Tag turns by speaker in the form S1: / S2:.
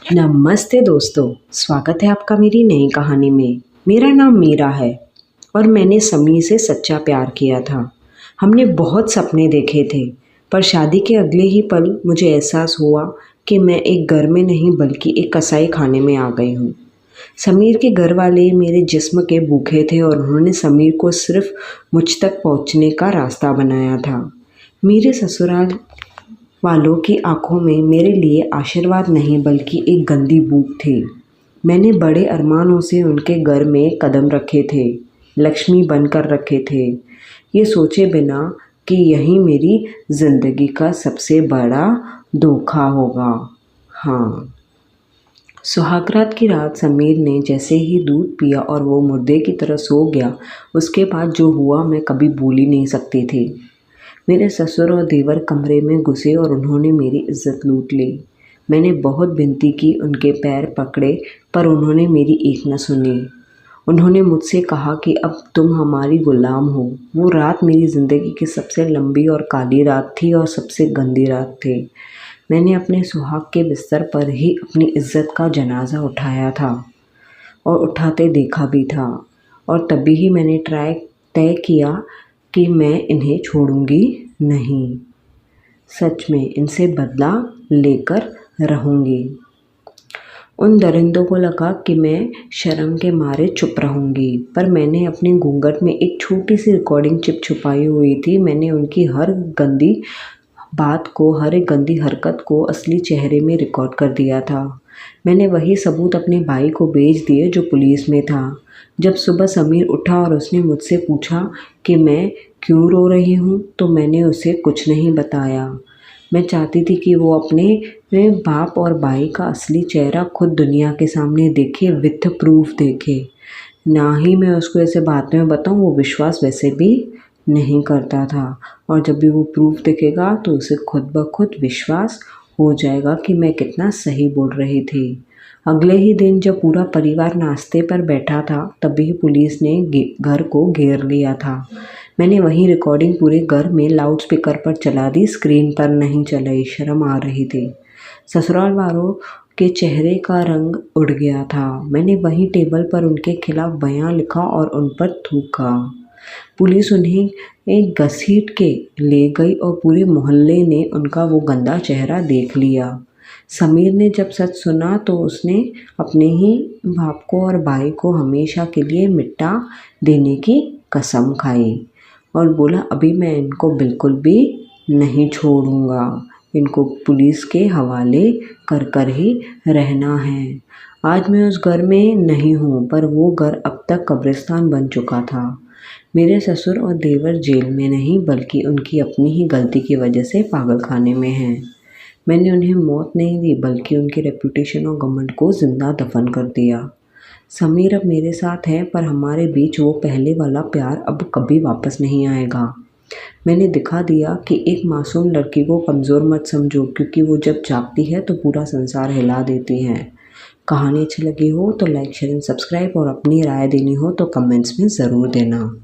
S1: नमस्ते दोस्तों, स्वागत है आपका मेरी नई कहानी में। मेरा नाम मीरा है और मैंने समीर से सच्चा प्यार किया था। हमने बहुत सपने देखे थे, पर शादी के अगले ही पल मुझे एहसास हुआ कि मैं एक घर में नहीं बल्कि एक कसाई खाने में आ गई हूँ। समीर के घर वाले मेरे जिस्म के भूखे थे और उन्होंने समीर को सिर्फ मुझ तक पहुँचने का रास्ता बनाया था। मेरे ससुराल वालों की आंखों में मेरे लिए आशीर्वाद नहीं बल्कि एक गंदी भूख थी। मैंने बड़े अरमानों से उनके घर में कदम रखे थे, लक्ष्मी बनकर रखे थे, ये सोचे बिना कि यही मेरी ज़िंदगी का सबसे बड़ा धोखा होगा। हाँ, सुहागरात की रात समीर ने जैसे ही दूध पिया और वो मुर्दे की तरह सो गया, उसके बाद जो हुआ मैं कभी भूल ही नहीं सकती थी। मेरे ससुर और देवर कमरे में घुसे और उन्होंने मेरी इज्जत लूट ली। मैंने बहुत विनती की, उनके पैर पकड़े, पर उन्होंने मेरी एक न सुनी। उन्होंने मुझसे कहा कि अब तुम हमारी गुलाम हो। वो रात मेरी ज़िंदगी की सबसे लंबी और काली रात थी और सबसे गंदी रात थी। मैंने अपने सुहाग के बिस्तर पर ही अपनी इज्जत का जनाजा उठाया था और उठाते देखा भी था, और तभी ही मैंने तय किया कि मैं इन्हें छोड़ूंगी नहीं। सच में इनसे बदला लेकर रहूंगी। उन दरिंदों को लगा कि मैं शर्म के मारे चुप रहूंगी, पर मैंने अपने घूंघट में एक छोटी सी रिकॉर्डिंग चिप छुपाई हुई थी। मैंने उनकी हर गंदी बात को, हर एक गंदी हरकत को असली चेहरे में रिकॉर्ड कर दिया था। मैंने वही सबूत अपने भाई को भेज दिए जो पुलिस में था। जब सुबह समीर उठा और उसने मुझसे पूछा कि मैं क्यों रो रही हूँ, तो मैंने उसे कुछ नहीं बताया। मैं चाहती थी कि वो अपने बाप और भाई का असली चेहरा खुद दुनिया के सामने देखे, विथ प्रूफ देखे। ना ही मैं उसको ऐसे बात में बताऊँ, वो विश्वास वैसे भी नहीं करता था, और जब भी वो प्रूफ दिखेगा तो उसे खुद ब खुद विश्वास हो जाएगा कि मैं कितना सही बोल रही थी। अगले ही दिन जब पूरा परिवार नाश्ते पर बैठा था, तभी पुलिस ने घर को घेर लिया था। मैंने वही रिकॉर्डिंग पूरे घर में लाउड स्पीकर पर चला दी, स्क्रीन पर नहीं चलाई, शर्म आ रही थी। ससुराल वालों के चेहरे का रंग उड़ गया था। मैंने वही टेबल पर उनके खिलाफ बयान लिखा और उन पर थूका। पुलिस उन्हें एक घसीट के ले गई और पूरे मोहल्ले ने उनका वो गंदा चेहरा देख लिया। समीर ने जब सच सुना तो उसने अपने ही बाप को और भाई को हमेशा के लिए मिटा देने की कसम खाई और बोला, अभी मैं इनको बिल्कुल भी नहीं छोड़ूंगा, इनको पुलिस के हवाले कर कर ही रहना है। आज मैं उस घर में नहीं हूँ, पर वो घर अब तक कब्रिस्तान बन चुका था। मेरे ससुर और देवर जेल में नहीं बल्कि उनकी अपनी ही गलती की वजह से पागल खाने में हैं। मैंने उन्हें मौत नहीं दी बल्कि उनके रेपुटेशन और घमंड को जिंदा दफन कर दिया। समीर अब मेरे साथ है, पर हमारे बीच वो पहले वाला प्यार अब कभी वापस नहीं आएगा। मैंने दिखा दिया कि एक मासूम लड़की को कमज़ोर मत समझो, क्योंकि वो जब जागती है तो पूरा संसार हिला देती है। कहानी अच्छी लगी हो तो लाइक, शेयर एंड सब्सक्राइब, और अपनी राय देनी हो तो कमेंट्स में ज़रूर देना।